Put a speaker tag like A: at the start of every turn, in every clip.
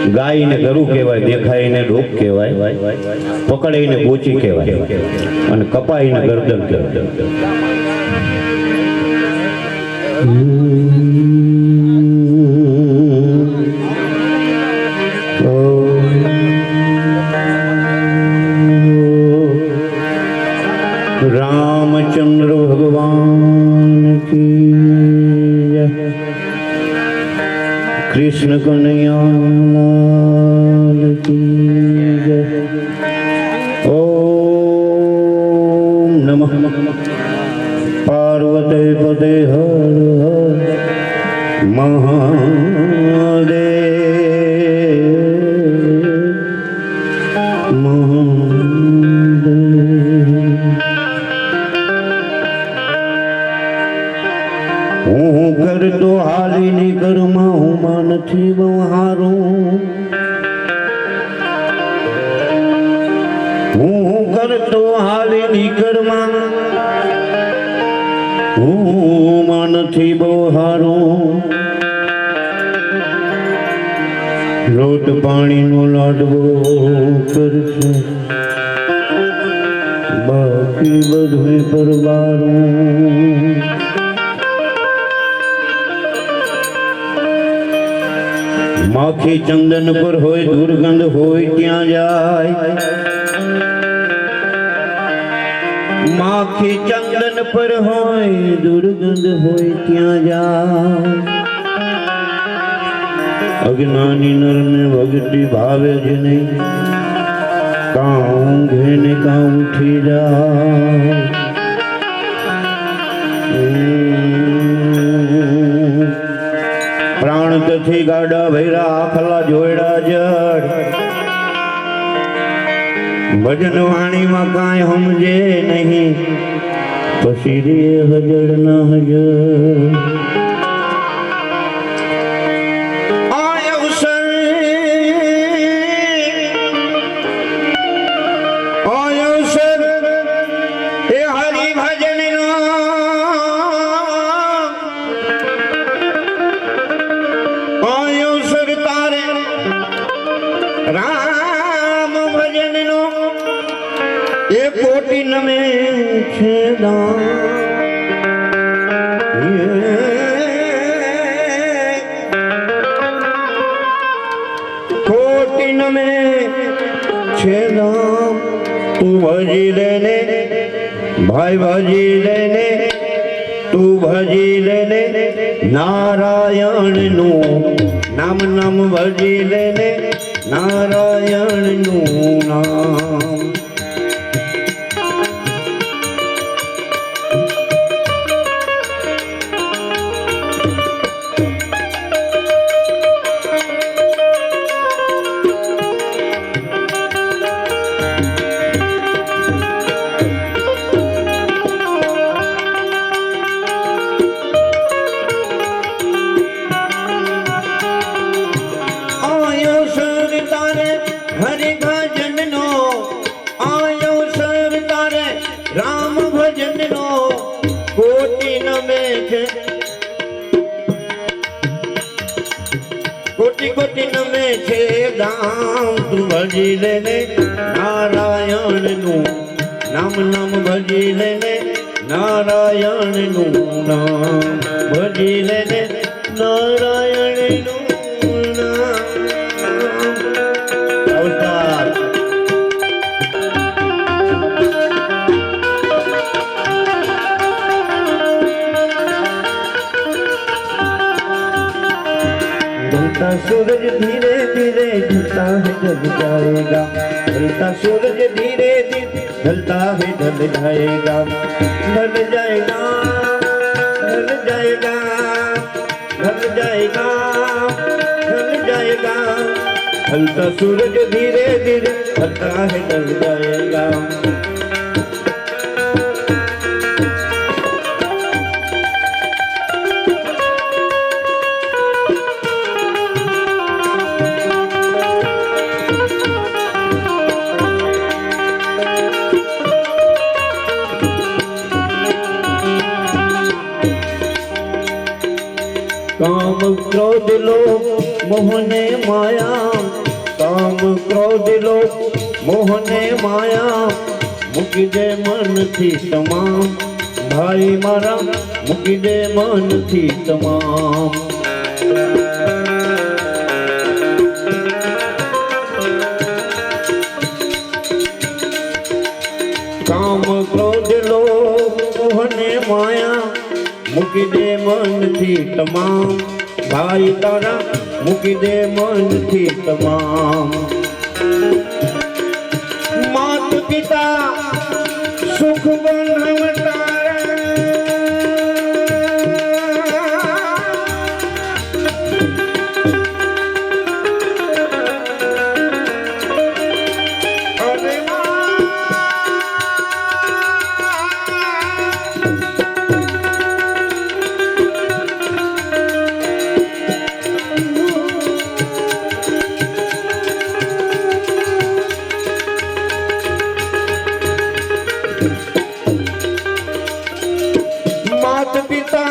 A: गाय ने गरु कहवाय, देखाय ने ढोक कहवाय, पकड़ाई ने बोची कहवाय અને કપાઈ ને ગરદન કહેવાય। रामचंद्र भगवान की जय, कृष्ण कन्हैया लाल की जय। ओम नमः पार्वती पते हर हर હું કરતો હાલીની ઘરમાં હું માં નથી બહારું, હું કરતો હાલીની ઘરમાં હું માં નથી બહારું। રોટ પાણીનો લાડવો કરશે બાકી બધું પરવારું। माखी चंदन पर होय दुर्गंध होय त्या जाय, माखी चंदन पर होय दुर्गंध होय त्या जाय। अज्ञानी नर ने भक्ति भावे ज नहीं, काऊं घेने काऊं उठी जाय। प्राण तथी गाड़ा भैरा आखला जोड़ा जड़, भजन वाणी में काई हमजे नहीं, पसीरे हजड़ न हजड़। राम भजन नो ये कोटि में छेदा, कोटि में छेदा। तू भजी लेने भाई भजी लेने, तू भजी लेने नारायण नु नाम नाम भजी लेने, नारायण नु नाम। हरि भजन नो आयो सर तारे, राम भजन नो कोटि न में छे, कोटि कोटि न में छे दाम। तू भजी लेने नारायण नु नाम नाम भजी लेने, नारायण नु नाम भजी लेने, नारायण नु नाम। ढलता सूरज धीरे धीरे ढलता है ढल जाएगा, ढलता सूरज धीरे धीरे ढलता है ढल जाएगा, ढल जाएगा ढल जाएगा ढल जाएगा ढल जाएगा। ढलता सूरज धीरे धीरे ढलता है ढल जाएगा। काम क्रोध लोभ मोह ने माया क्रोध लोभ मोह ने माया મૂકી દે મનથી તમામ ભાઈ મારા મૂકી દે મનથી તમામ કામ ક્રોધ લોભ મોહ ને માયા મૂકી દે મનથી તમામ ભાઈ તારા મૂકી દે મનથી તમામ मात पिता सुख बनवता मात पिता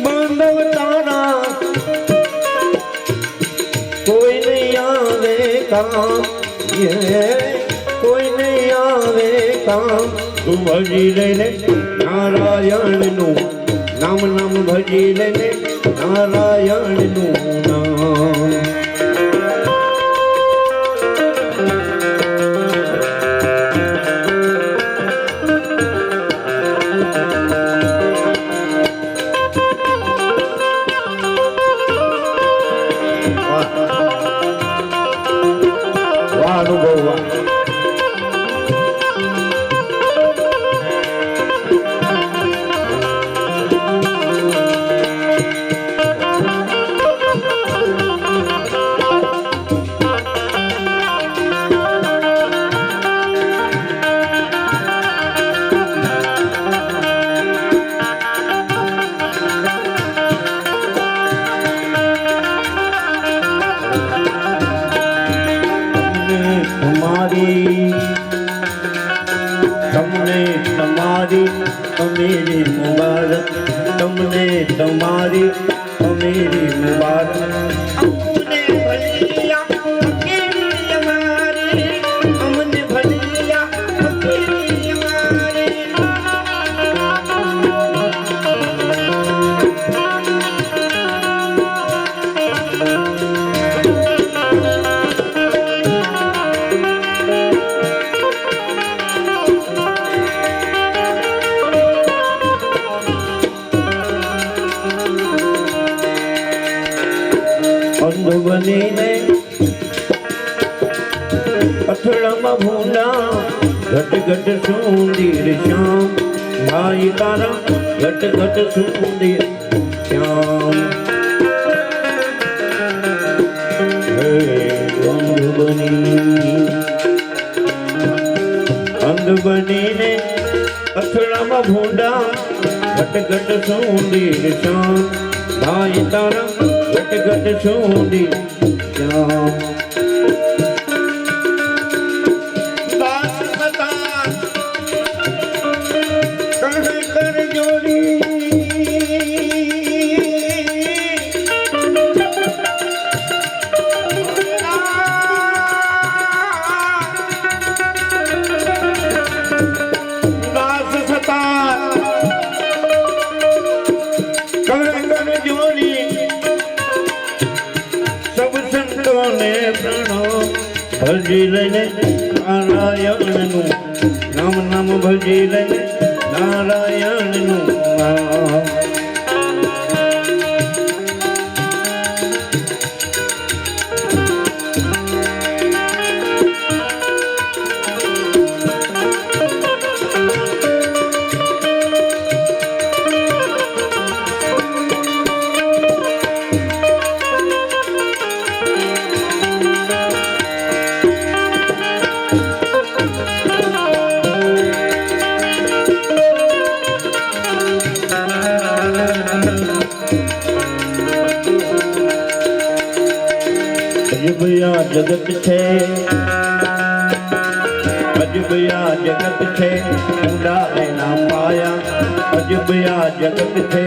A: बांधव तारा कोई नहीं आवे काम ये कोई नहीं आवे काम तू भजी लेने नारायण नु नाम नाम भजी लेने नारायण नु नाम अनुभव તમને તમારી અમેરી મુબારક તમને તમારી અમેરી મુબારક અમને ભલિયા અકેલી અમારી અમને ભલિયા અકેલી અમારી अंध बनीने अथड़मा भूला घट घट सुंदर श्याम भाई तारा घट घट सुंदर श्याम अंध बनीने अथड़मा भूला घट घट सुंदर श्याम भाई तारा घट घट सोनी श्याम दास बता कह कर जोड़ी दास सता कह कर जोड़ी सब संतों ने प्रणाम भजी लेने नारायण नु नाम नाम भजी लेने नारायण नु नाम अजबया जगत छे अजबया जगत छे ऊंडा ना पाया अजबया जगत छे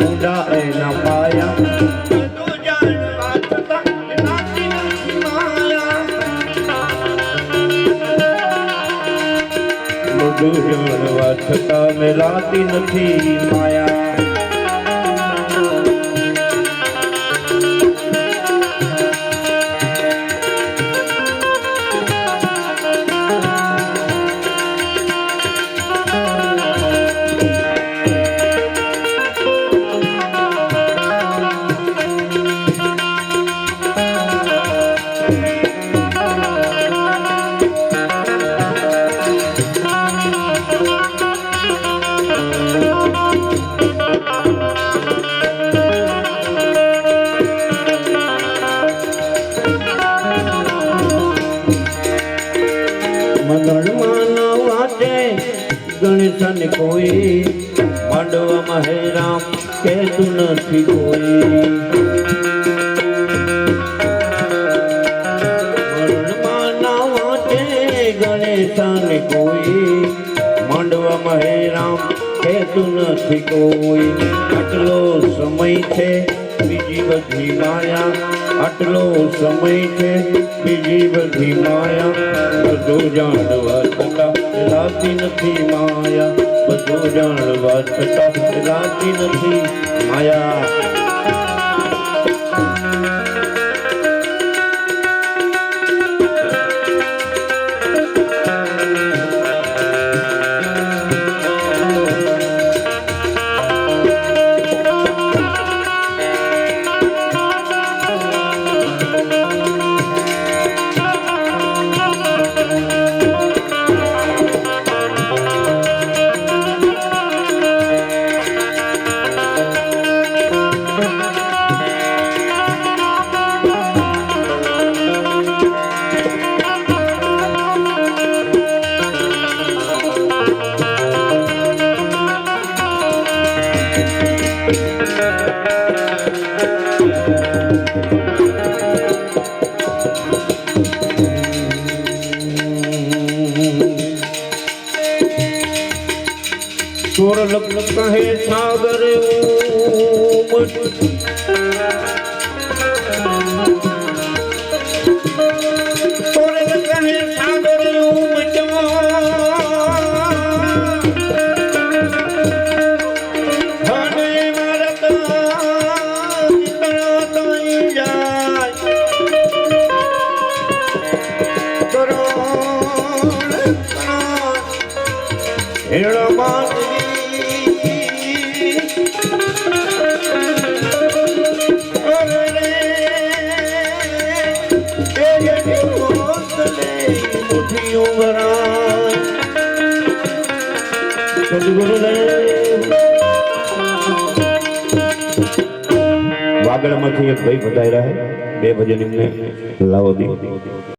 A: ऊंडा ना पाया तू जान बात બધું જાણવા છતાં મેલાતી નથી માયા. ગણેશને કોઈ માંડવામાં હે રામ કહેતું નથી કોઈ. મરણમાં ના વાંચે ગણેશને કોઈ માંડવામાં હે રામ કહેતું નથી કોઈ. આટલો સમય છે બીજી બધી માયા, આટલો સમય છે બીજી બધી માયા. બધું જાણવા છતાં લાગતી નથી માયા, બધું જાણવા છતાં લાગતી નથી માયા. સોરલ કહે સાગર સોરલ કહે સાગર વાગડમાંથી એક ભાઈ બધાઈ રહ્યા બે ભજન એમને લાવો દી.